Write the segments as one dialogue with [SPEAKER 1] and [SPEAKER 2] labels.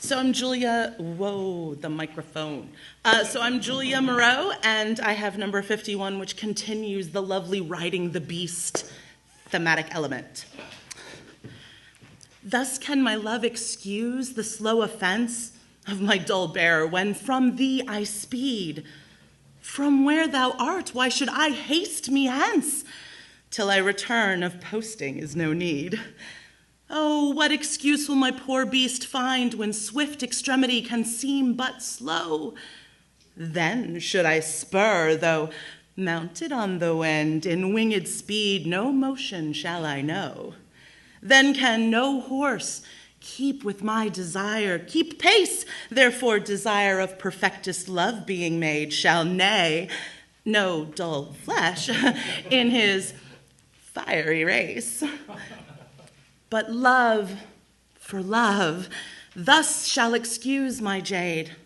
[SPEAKER 1] So I'm Julya, whoa, the microphone. So I'm Julya Mirro, and I have number 51, which continues the lovely riding the beast thematic element. Thus can my love excuse the slow offense of my dull bearer when from thee I speed. From where thou art, why should I haste me hence? Till I return of posting is no need. Oh, what excuse will my poor beast find when swift extremity can seem but slow? Then should I spur, though mounted on the wind, in winged speed no motion shall I know. Then can no horse keep with my desire, keep pace, therefore desire of perfectest love being made shall neigh, no dull flesh, in his fiery race. But love for love, thus shall excuse my jade,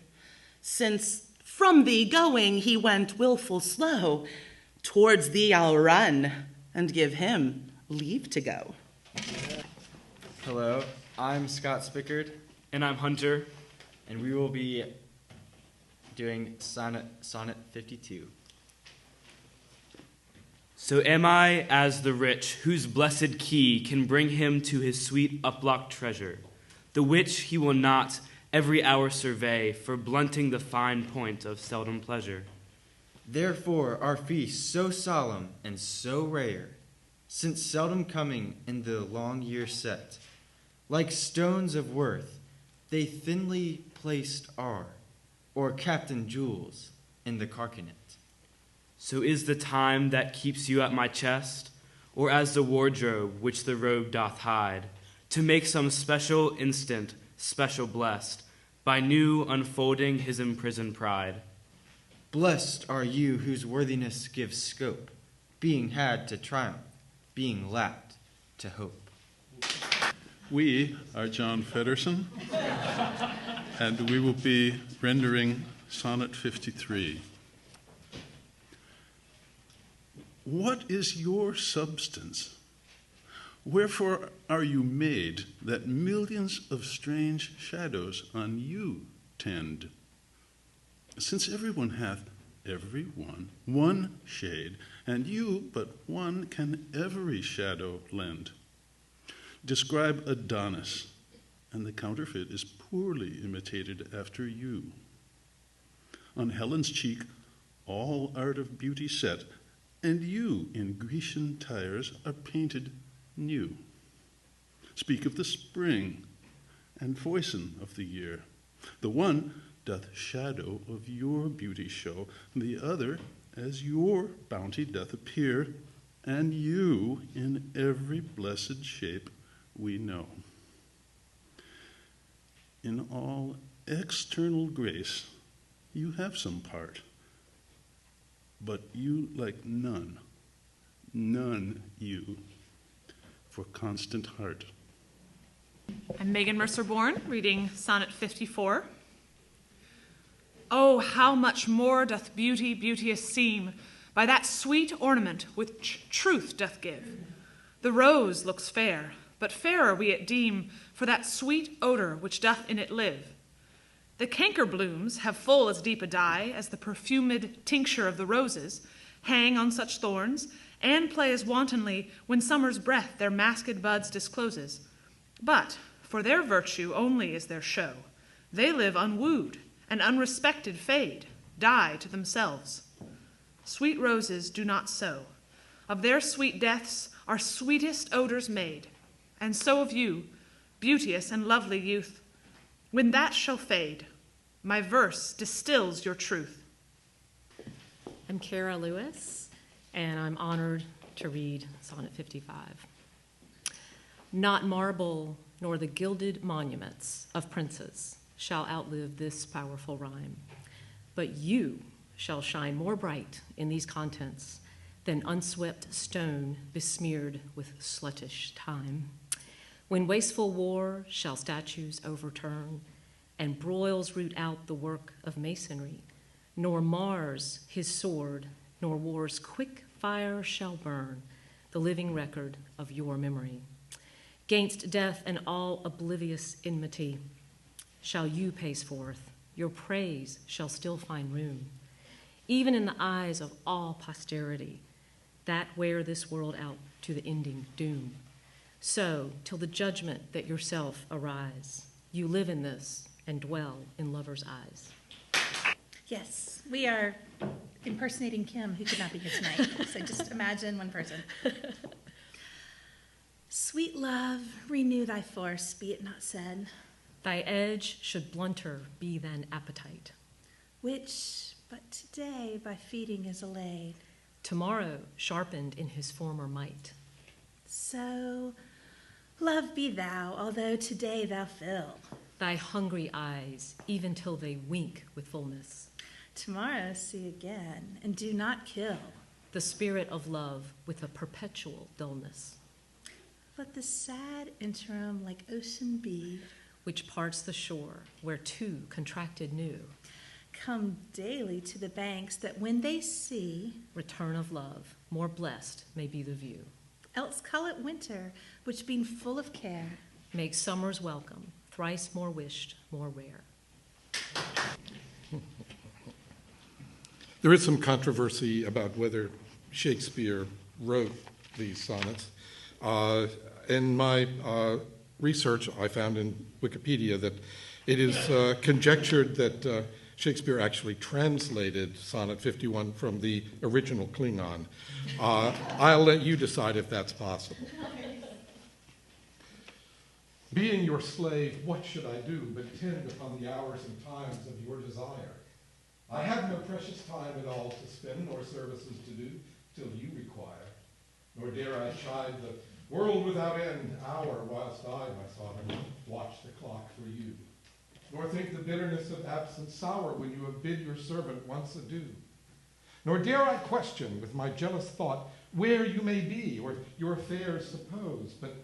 [SPEAKER 1] since from thee going he went willful slow, towards thee I'll run, and give him leave to go.
[SPEAKER 2] Hello, I'm Scott Spickard.
[SPEAKER 3] And I'm Hunter.
[SPEAKER 2] And we will be doing Sonnet 52.
[SPEAKER 3] So am I as the rich, whose blessed key can bring him to his sweet uplocked treasure, the which he will not every hour survey for blunting the fine point of seldom pleasure.
[SPEAKER 2] Therefore our feast so solemn and so rare, since seldom coming in the long year set, like stones of worth, they thinly placed are, or Captain Jewels in the carcanet.
[SPEAKER 3] So is the time that keeps you at my chest, or as the wardrobe which the robe doth hide, to make some special instant, special blessed, by new unfolding his imprisoned pride?
[SPEAKER 2] Blessed are you whose worthiness gives scope, being had to triumph, being lapped to hope.
[SPEAKER 4] We are John Fedderson, and we will be rendering Sonnet 53. What is your substance? Wherefore are you made that millions of strange shadows on you tend? Since everyone hath, one shade, and you but one can every shadow lend. Describe Adonis, and the counterfeit is poorly imitated after you. On Helen's cheek all art of beauty set, and you in Grecian tires are painted new. Speak of the spring, and foison of the year. The one doth shadow of your beauty show, the other as your bounty doth appear, and you in every blessed shape we know. In all external grace you have some part, but you like none you, for constant heart.
[SPEAKER 5] I'm Maegan Mercer-Bourne, reading Sonnet 54. Oh, how much more doth beauty beauteous seem by that sweet ornament which truth doth give. The rose looks fair, but fairer we it deem for that sweet odor which doth in it live. The canker blooms have full as deep a dye as the perfumed tincture of the roses, hang on such thorns, and play as wantonly when summer's breath their masked buds discloses. But for their virtue only is their show. They live unwooed, and unrespected fade, die to themselves. Sweet roses do not so. Of their sweet deaths are sweetest odors made, and so of you, beauteous and lovely youth. When that shall fade, my verse distills your truth.
[SPEAKER 6] I'm Cara Lewis, and I'm honored to read Sonnet 55. Not marble nor the gilded monuments of princes shall outlive this powerful rhyme, but you shall shine more bright in these contents than unswept stone besmeared with sluttish time. When wasteful war shall statues overturn, and broils root out the work of masonry, nor Mars his sword, nor war's quick fire shall burn the living record of your memory. 'Gainst death and all oblivious enmity, shall you pace forth, your praise shall still find room, even in the eyes of all posterity, that wear this world out to the ending doom. So, till the judgment that yourself arise, you live in this and dwell in lovers' eyes.
[SPEAKER 7] Yes, we are impersonating Kim, who could not be here tonight. So just imagine one person. Sweet love, renew thy force, be it not said.
[SPEAKER 6] Thy edge should blunter be than appetite,
[SPEAKER 7] Which but today by feeding is allayed.
[SPEAKER 6] tomorrow sharpened in his former might.
[SPEAKER 7] So love be thou, although today thou fill.
[SPEAKER 6] Thy hungry eyes, even till they wink with fullness.
[SPEAKER 7] Tomorrow see again, and do not kill.
[SPEAKER 6] The spirit of love with a perpetual dullness,
[SPEAKER 7] Let the sad interim like ocean be.
[SPEAKER 6] which parts the shore where two contracted new.
[SPEAKER 7] Come daily to the banks, that when they see,
[SPEAKER 6] Return of love, more blessed may be the view.
[SPEAKER 7] else call it winter, which being full of care.
[SPEAKER 6] Make summer's welcome, thrice more wished, more rare.
[SPEAKER 8] There is some controversy about whether Shakespeare wrote these sonnets. In my research, I found in Wikipedia that it is conjectured that Shakespeare actually translated Sonnet 51 from the original Klingon. I'll let you decide if that's possible. Being your slave, what should I do but tend upon the hours and times of your desire? I have no precious time at all to spend, nor services to do, till you require. Nor dare I chide the world without end hour, whilst I, my sovereign, watch the clock for you. Nor think the bitterness of absence sour when you have bid your servant once adieu. Nor dare I question with my jealous thought where you may be, or your affairs suppose, but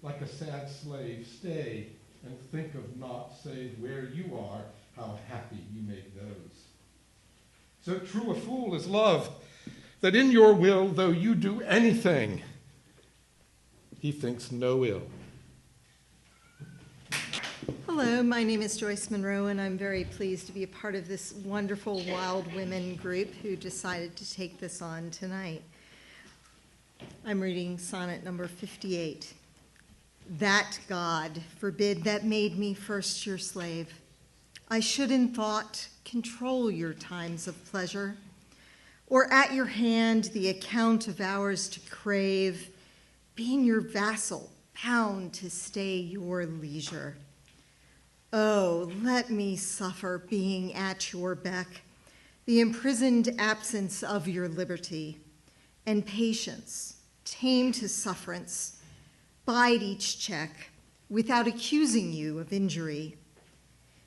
[SPEAKER 8] like a sad slave, stay and think of naught save where you are, how happy you make those. So true a fool is love, that in your will, though you do anything, he thinks no ill.
[SPEAKER 9] Hello, my name is Joyce Munro, and I'm very pleased to be a part of this wonderful Wild Women group who decided to take this on tonight. I'm reading sonnet number 58. That God forbid that made me first your slave. I should in thought control your times of pleasure, or at your hand the account of hours to crave, being your vassal, bound to stay your leisure. Oh, let me suffer being at your beck, the imprisoned absence of your liberty, and patience, tame to sufferance, bide each check, without accusing you of injury.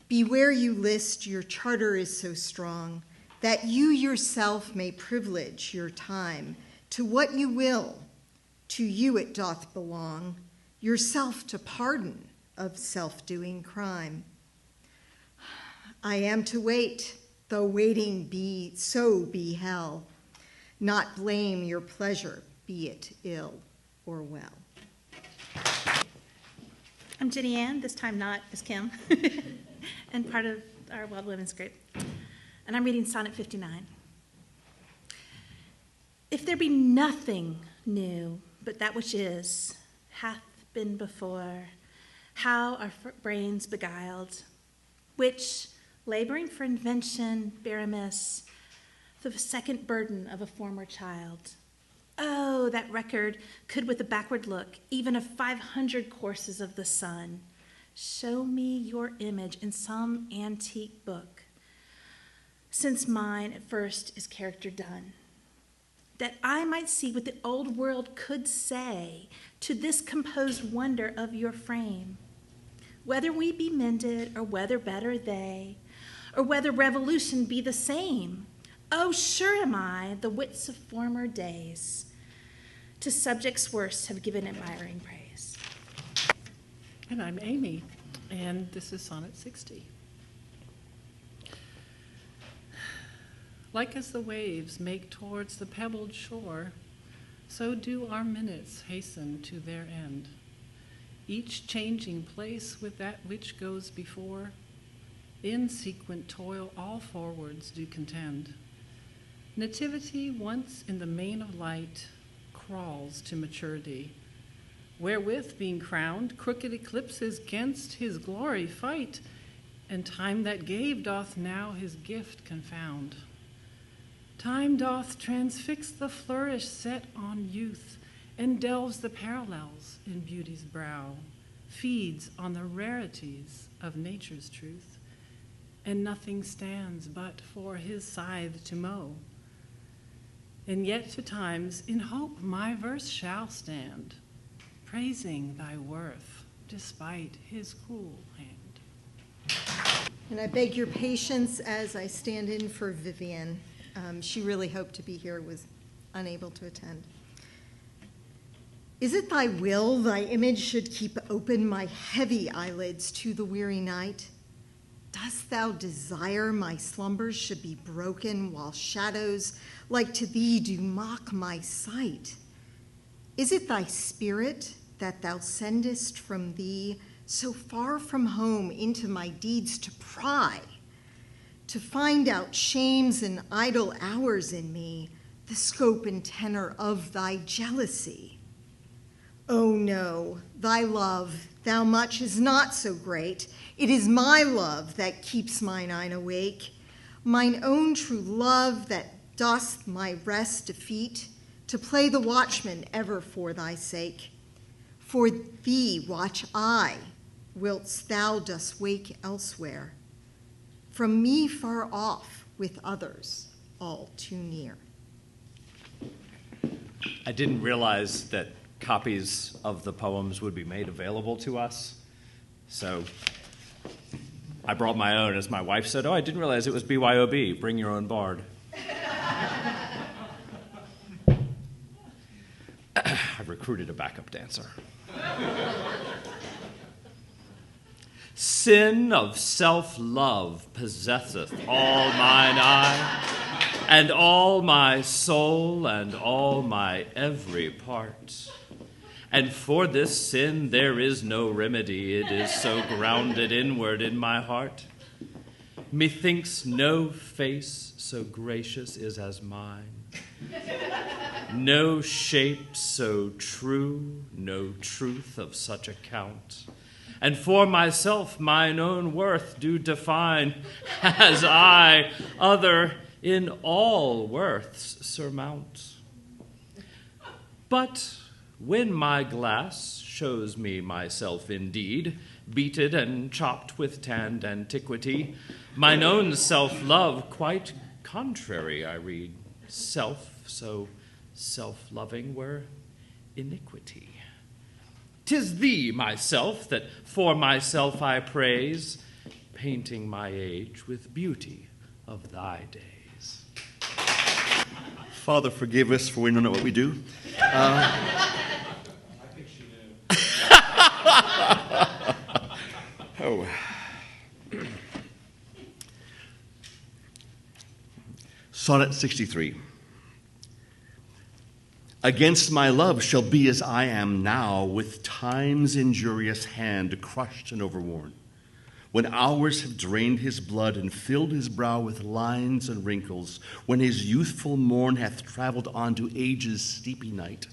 [SPEAKER 9] Beware you list your charter is so strong, that you yourself may privilege your time to what you will. To you it doth belong, yourself to pardon of self-doing crime. I am to wait, though waiting be hell, not blame your pleasure, be it ill or well.
[SPEAKER 7] I'm Jenian, this time not as Kim, and part of our Wild Women's group. And I'm reading Sonnet 59. If there be nothing new but that which is, hath been before, how are brains beguiled, which, laboring for invention, bear amiss the second burden of a former child. Oh, that record could with a backward look, even of 500 courses of the sun, show me your image in some antique book, since mine at first is character done, that I might see what the old world could say to this composed wonder of your frame, whether we be mended, or whether better they, or whether revolution be the same. Oh, sure am I, the wits of former days, to subjects worse have given admiring praise.
[SPEAKER 10] And I'm Amy, and this is Sonnet 60. Like as the waves make towards the pebbled shore, so do our minutes hasten to their end, each changing place with that which goes before, in sequent toil all forwards do contend. Nativity, once in the main of light, crawls to maturity, wherewith, being crowned, crooked eclipses 'gainst his glory fight, and time that gave doth now his gift confound. Time doth transfix the flourish set on youth, and delves the parallels in beauty's brow, feeds on the rarities of nature's truth, and nothing stands but for his scythe to mow. And yet to times in hope my verse shall stand, praising thy worth despite his cruel hand.
[SPEAKER 9] And I beg your patience as I stand in for Vivian. She really hoped to be here, was unable to attend. Is it thy will thy image should keep open my heavy eyelids to the weary night? Dost thou desire my slumbers should be broken while shadows like to thee do mock my sight? Is it thy spirit that thou sendest from thee so far from home into my deeds to pry, to find out shames and idle hours in me, the scope and tenor of thy jealousy? Oh no, thy love, thou much, is not so great. It is my love that keeps mine eye awake, mine own true love that dost my rest defeat, to play the watchman ever for thy sake. For thee watch I, whilst thou dost wake elsewhere, from me far off with others all too near.
[SPEAKER 11] I didn't realize that copies of the poems would be made available to us, so I brought my own. As my wife said, "Oh, I didn't realize it was BYOB, bring your own bard." I recruited a backup dancer. Sin of self-love possesseth all mine eye, and all my soul, and all my every part. And for this sin there is no remedy, it is so grounded inward in my heart. Methinks no face so gracious is as mine, no shape so true, no truth of such account. And for myself mine own worth do define, as I other in all worths surmount. But when my glass shows me myself indeed, beaten and chopped with tanned antiquity, mine own self-love quite contrary I read, self so self-loving were iniquity. 'Tis thee, myself, that for myself I praise, painting my age with beauty of thy days.
[SPEAKER 12] Father, forgive us, for we don't know what we do.
[SPEAKER 3] I think she knew.
[SPEAKER 12] Oh. Sonnet 63. Against my love shall be as I am now, with time's injurious hand crushed and overworn. When hours have drained his blood and filled his brow with lines and wrinkles, when his youthful morn hath travelled on to age's steepy night,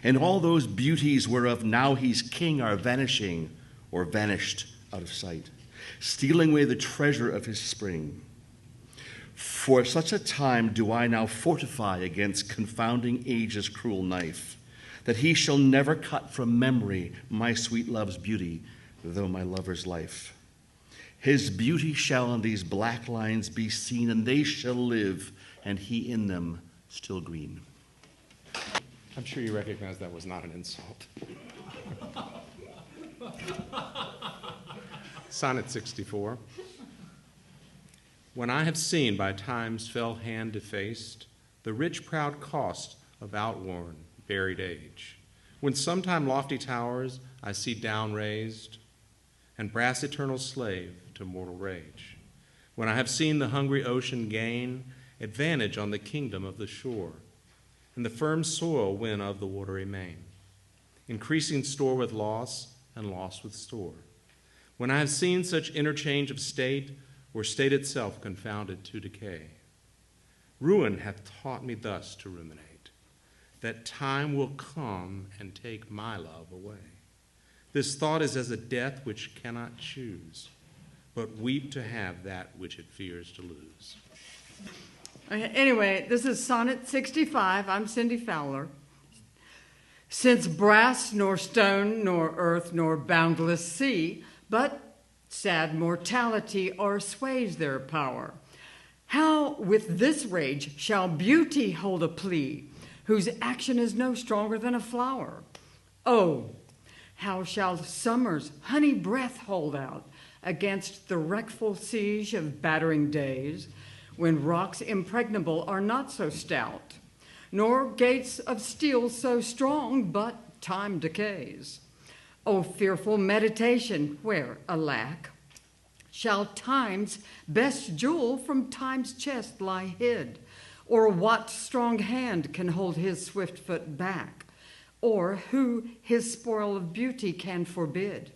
[SPEAKER 12] and all those beauties whereof now he's king are vanishing or vanished out of sight, stealing away the treasure of his spring. For such a time do I now fortify against confounding age's cruel knife, that he shall never cut from memory my sweet love's beauty, though my lover's life. His beauty shall on these black lines be seen, and they shall live, and he in them still green.
[SPEAKER 13] I'm sure you recognize that was not an insult. Sonnet 64. When I have seen by time's fell hand defaced the rich proud cost of outworn buried age, when sometime lofty towers I see down raised, and brass eternal slave to mortal rage, when I have seen the hungry ocean gain advantage on the kingdom of the shore, and the firm soil win of the watery main, increasing store with loss and loss with store, when I have seen such interchange of state, or state itself confounded to decay. Ruin hath taught me thus to ruminate, that time will come and take my love away. This thought is as a death which cannot choose, but weep to have that which it fears to lose.
[SPEAKER 14] Okay, anyway, this is Sonnet 65. I'm Cindy Fowler. Since brass nor stone nor earth nor boundless sea, but sad mortality o'ersways their power, how with this rage shall beauty hold a plea, whose action is no stronger than a flower? Oh, how shall summer's honey breath hold out against the wreckful siege of battering days, when rocks impregnable are not so stout, nor gates of steel so strong, but time decays. O fearful meditation, where, alack, shall time's best jewel from time's chest lie hid, or what strong hand can hold his swift foot back, or who his spoil of beauty can forbid?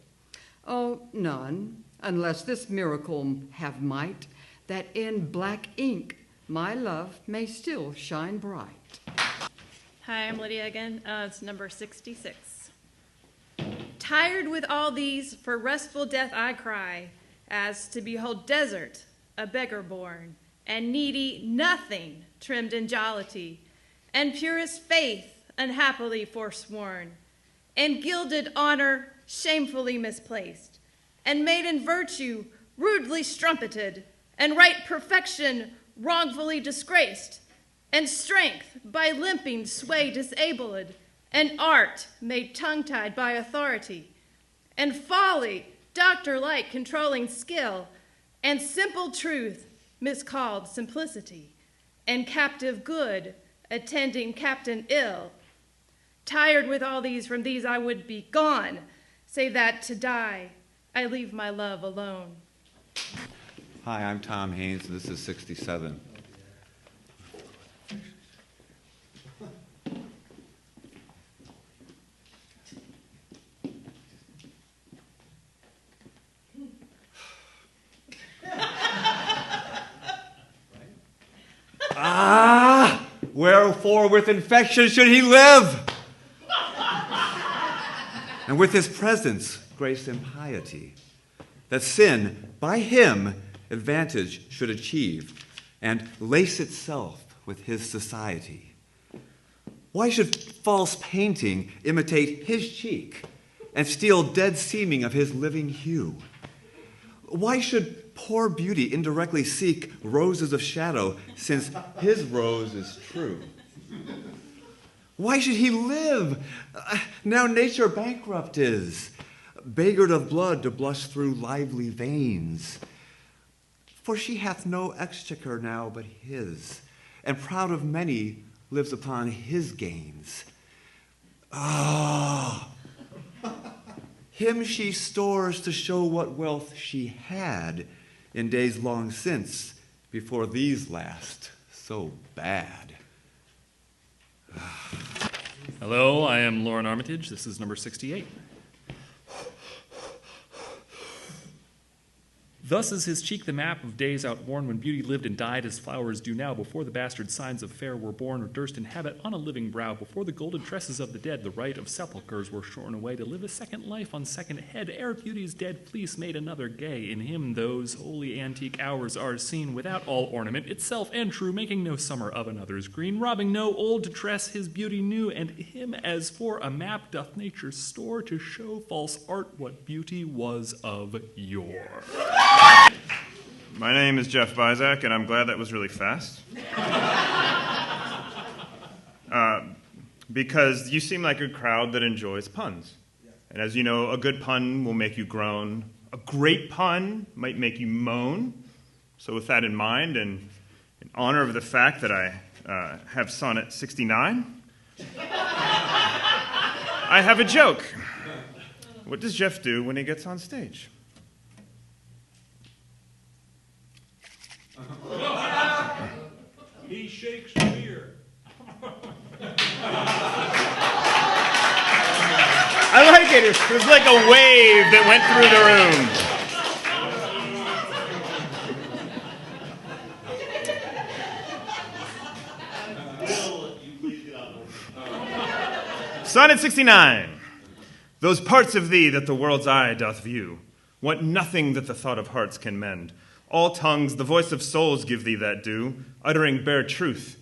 [SPEAKER 14] Oh, none, unless this miracle have might, that in black ink my love may still shine bright.
[SPEAKER 15] Hi, I'm Lydia again. It's number 66. Tired with all these, for restful death I cry, as to behold desert, a beggar born, and needy nothing trimmed in jollity, and purest faith unhappily forsworn, and gilded honor shamefully misplaced, and maiden virtue rudely strumpeted, and right perfection wrongfully disgraced, and strength by limping sway disabled, and art made tongue-tied by authority, and folly doctor-like controlling skill, and simple truth miscalled simplicity, and captive good attending captain ill. Tired with all these, from these I would be gone, save that to die I leave my love alone.
[SPEAKER 16] Hi, I'm Thom Haynes, and this is 67. Wherefore with infection should he live? And with his presence, grace and piety, that sin by him advantage should achieve, and lace itself with his society. Why should false painting imitate his cheek, and steal dead seeming of his living hue? Why should poor beauty indirectly seek roses of shadow, since his rose is true? Why should he live, now nature bankrupt is, beggared of blood to blush through lively veins? For she hath no exchequer now but his, and proud of many lives upon his gains. Ah, him she stores to show what wealth she had in days long since, before these last so bad.
[SPEAKER 17] Hello, I am Loren Armitage. This is number 68. Thus is his cheek the map of days outworn, when beauty lived and died as flowers do now, before the bastard signs of fair were born, or durst inhabit on a living brow, before the golden tresses of the dead, the right of sepulchres were shorn away, to live a second life on second head, ere beauty's dead fleece made another gay. In him those holy antique hours are seen, without all ornament, itself and true, making no summer of another's green, robbing no old to tress his beauty new, and him as for a map doth nature store, to show false art what beauty was of yore.
[SPEAKER 18] My name is Jeff Byzek, and I'm glad that was really fast. Because you seem like a crowd that enjoys puns. And as you know, a good pun will make you groan. A great pun might make you moan. So with that in mind, and in honor of the fact that I have Sonnet 69, I have a joke. What does Jeff do when he gets on stage?
[SPEAKER 19] He shakes Shakespeare.
[SPEAKER 18] I like it. It was like a wave that went through the room. Sonnet 69. Those parts of thee that the world's eye doth view want nothing that the thought of hearts can mend. All tongues, the voice of souls give thee that due, uttering bare truth,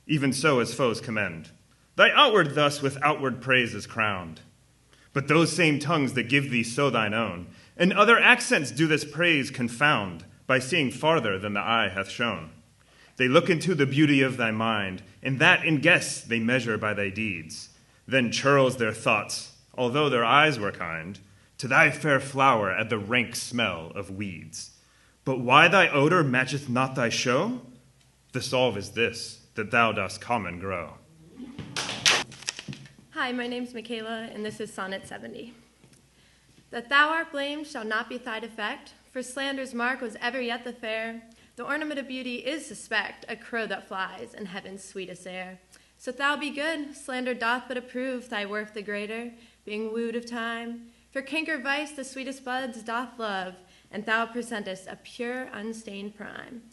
[SPEAKER 18] even so as foes commend. Thy outward thus with outward praise is crowned. But those same tongues that give thee so thine own, and other accents do this praise confound, by seeing farther than the eye hath shown. They look into the beauty of thy mind, and that in guess they measure by thy deeds. Then churls their thoughts, although their eyes were kind, to thy fair flower add the rank smell of weeds. But why thy odor matcheth not thy show? The solve is this, that thou dost common grow.
[SPEAKER 19] Hi, my name's McKayla, and this is Sonnet 70. That thou art blamed shall not be thy defect, for slander's mark was ever yet the fair. The ornament of beauty is suspect, a crow that flies in heaven's sweetest air. So thou be good, slander doth but approve thy worth the greater, being wooed of time. For canker vice the sweetest buds doth love, and thou presentest a pure, unstained prime.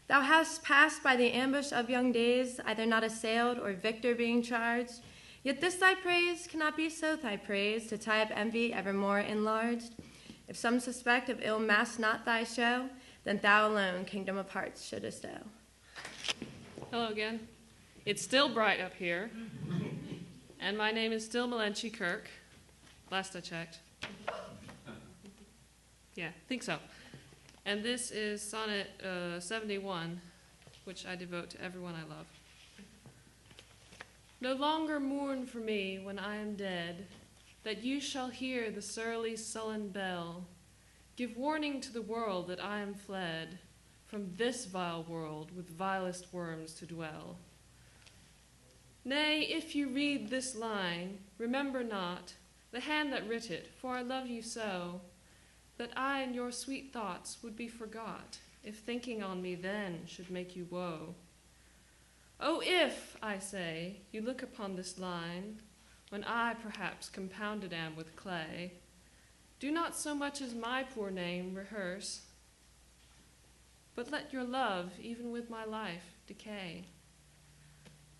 [SPEAKER 19] Thou hast passed by the ambush of young days, either not assailed or victor being charged. Yet this thy praise cannot be so thy praise, to tie up envy evermore enlarged. If some suspect of ill mask not thy show, then thou alone kingdom of hearts shouldest owe.
[SPEAKER 20] Hello again. It's still bright up here, and my name is still Millenchi Kirk, last I checked. Yeah, think so. And this is Sonnet 71, which I devote to everyone I love. No longer mourn for me when I am dead, that you shall hear the surly, sullen bell give warning to the world that I am fled from this vile world with vilest worms to dwell. Nay, if you read this line, remember not the hand that writ it, for I love you so, that I and your sweet thoughts would be forgot, if thinking on me then should make you woe. Oh, if, I say, you look upon this line, when I perhaps compounded am with clay, do not so much as my poor name rehearse, but let your love, even with my life, decay,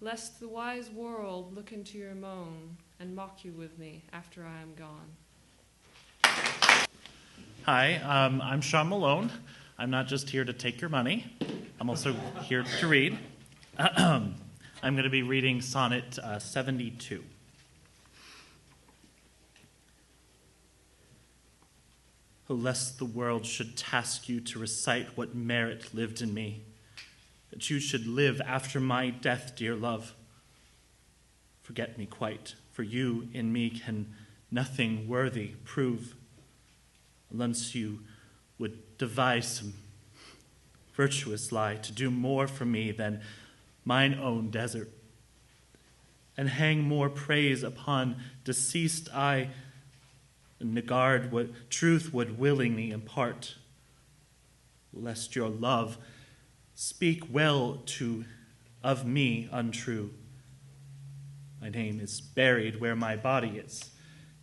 [SPEAKER 20] lest the wise world look into your moan and mock you with me after I am gone.
[SPEAKER 21] Hi, I'm Sean Malone. I'm not just here to take your money. I'm also here to read. I'm going to be reading Sonnet 72. Oh, lest the world should task you to recite what merit lived in me, that you should live after my death, dear love. Forget me quite, for you in me can nothing worthy prove, unless you would devise some virtuous lie to do more for me than mine own desert, and hang more praise upon deceased I, and negard what truth would willingly impart, lest your love speak well of me untrue. My name is buried where my body is,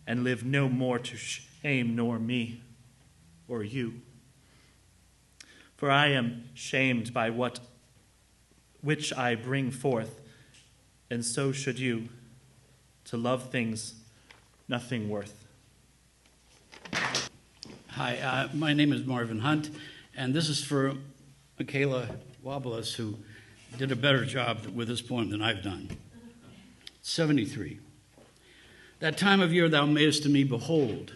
[SPEAKER 21] and live no more to shame nor me or you. For I am shamed by which I bring forth, and so should you, to love things nothing worth.
[SPEAKER 22] Hi, my name is Marvin Hunt, and this is for McKayla Wabalas, who did a better job with this poem than I've done. 73. That time of year thou mayest to me behold,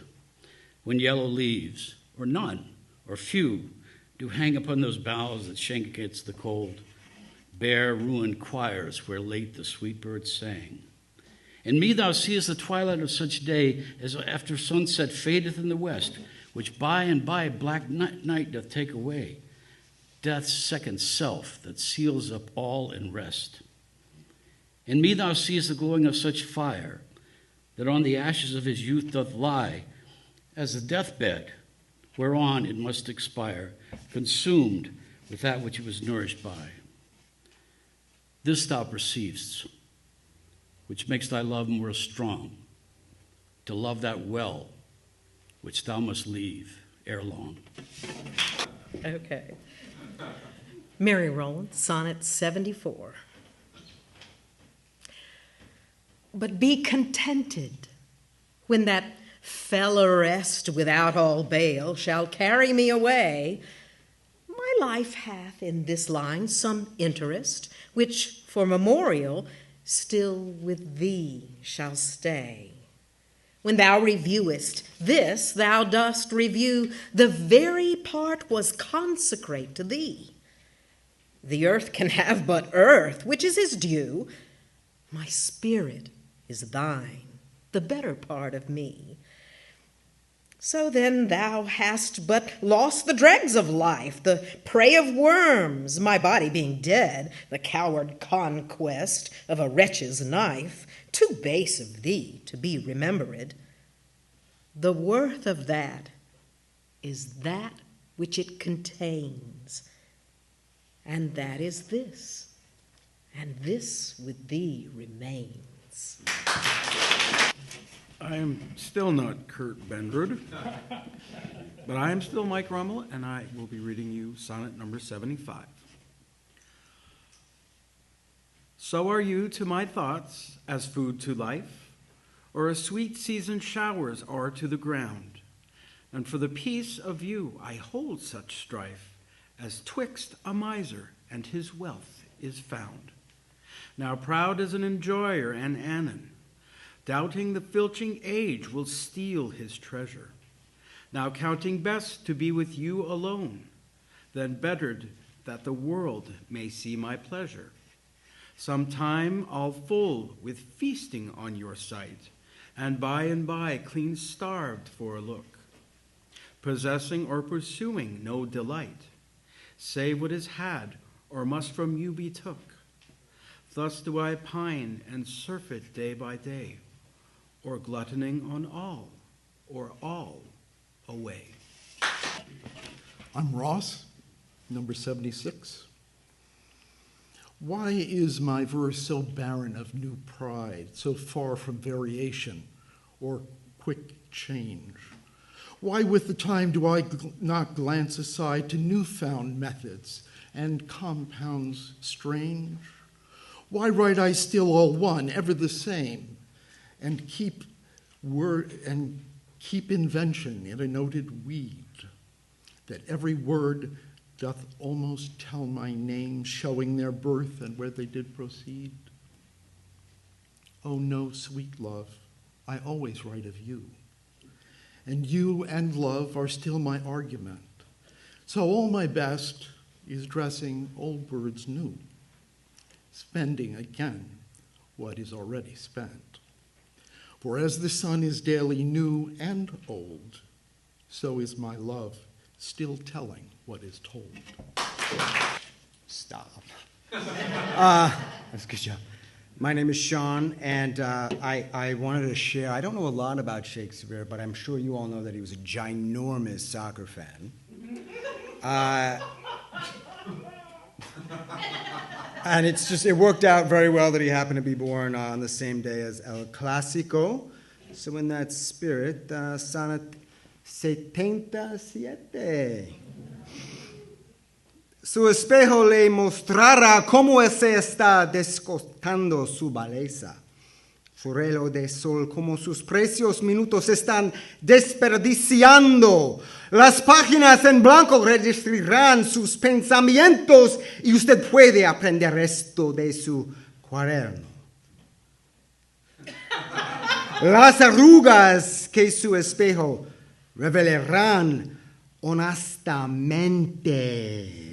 [SPEAKER 22] when yellow leaves, or none, or few, do hang upon those boughs that shake against the cold, bare ruined choirs where late the sweet birds sang. In me thou seest the twilight of such day as after sunset fadeth in the west, which by and by black night doth take away, death's second self that seals up all in rest. In me thou seest the glowing of such fire, that on the ashes of his youth doth lie, as the deathbed whereon it must expire, consumed with that which it was nourished by. This thou perceivest, which makes thy love more strong, to love that well which thou must leave ere long.
[SPEAKER 6] Okay. Mary Rowland, Sonnet 74.
[SPEAKER 1] but be contented when that Fairest without all bail shall carry me away. My life hath in this line some interest, which for memorial still with thee shall stay. When thou reviewest this, thou dost review the very part was consecrate to thee. The earth can have but earth, which is his due. My spirit is thine, the better part of me. So then thou hast but lost the dregs of life, the prey of worms, my body being dead, the coward conquest of a wretch's knife, too base of thee to be remembered. The worth of that is that which it contains, and that is this, and this with thee remains.
[SPEAKER 2] I am still not Kurt Bendrud, but I am still Mike Rummel, and I will be reading you sonnet number 75. So are you to my thoughts as food to life, or as sweet seasoned showers are to the ground. And for the peace of you I hold such strife, as twixt a miser and his wealth is found. Now proud as an enjoyer and Anon, doubting the filching age will steal his treasure. Now counting best to be with you alone, then bettered that the world may see my pleasure. Sometime I'll full with feasting on your sight, and by clean starved for a look, possessing or pursuing no delight, save what is had or must from you be took. Thus do I pine and surfeit day by day, or gluttoning on all, or all away.
[SPEAKER 23] I'm Ross, number 76. Why is my verse so barren of new pride, so far from variation or quick change? Why with the time do I not glance aside to newfound methods and compounds strange? Why write I still all one, ever the same, and keep invention in a noted weed, that every word doth almost tell my name, showing their birth and where they did proceed? Oh no, sweet love, I always write of you, and you and love are still my argument. So all my best is dressing old words new, spending again what is already spent. For as the sun is daily new and old, so is my love still telling what is told.
[SPEAKER 24] Stop. That's a good job. My name is Sean, and I wanted to share, I don't know a lot about Shakespeare, but I'm sure you all know that he was a ginormous soccer fan. And it worked out very well that he happened to be born on the same day as El Clásico. So in that spirit, sonnet 77. Su espejo le mostrará cómo se está descostando su belleza. Su reloj de sol, como sus precios minutos están desperdiciando. Las páginas en blanco registrarán sus pensamientos y usted puede aprender esto de su cuaderno. Las arrugas que su espejo revelarán honestamente.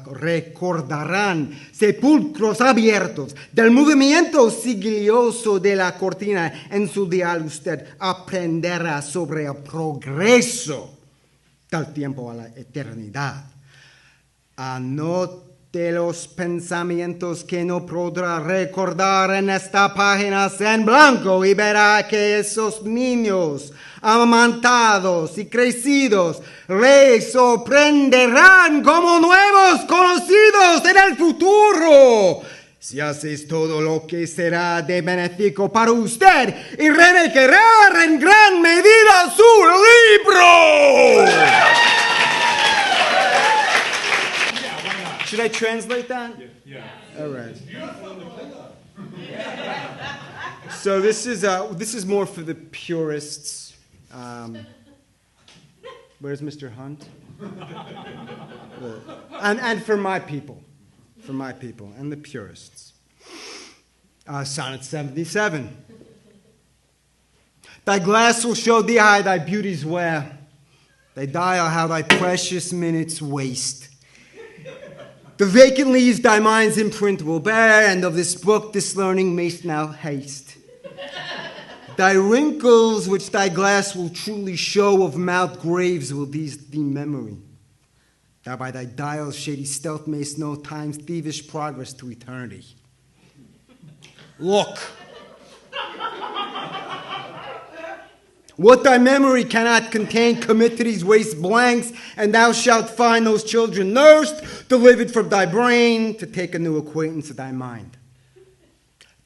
[SPEAKER 24] Recordarán sepulcros abiertos del movimiento sigilioso de la cortina. En su dial usted aprenderá sobre el progreso del tiempo a la eternidad. Anote los pensamientos que no podrá recordar en esta página en blanco y verá que esos niños amamantados y crecidos le sorprenderán como nuevos conocidos en el futuro. Si haces todo lo que será de beneficio para usted y renegará en gran medida su libro. Should I translate that?
[SPEAKER 8] Yeah.
[SPEAKER 24] All right. So this is more for the purists. Where's Mr. Hunt? And for my people. For my people and the purists. Sonnet 77. Thy glass will show thee how thy beauties wear. Thy dial how thy precious minutes waste. The vacant leaves thy mind's imprint will bear, and of this book this learning mayst now haste. Thy wrinkles which thy glass will truly show, of mouth graves will these thee memory. Thou by thy dial's shady stealth mayst know time's thievish progress to eternity. Look. What thy memory cannot contain, commit to these waste blanks, and thou shalt find those children nursed, delivered from thy brain, to take a new acquaintance of thy mind.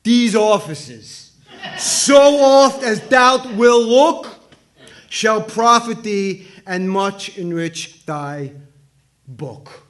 [SPEAKER 24] These offices, so oft as thou wilt look, shall profit thee and much enrich thy book.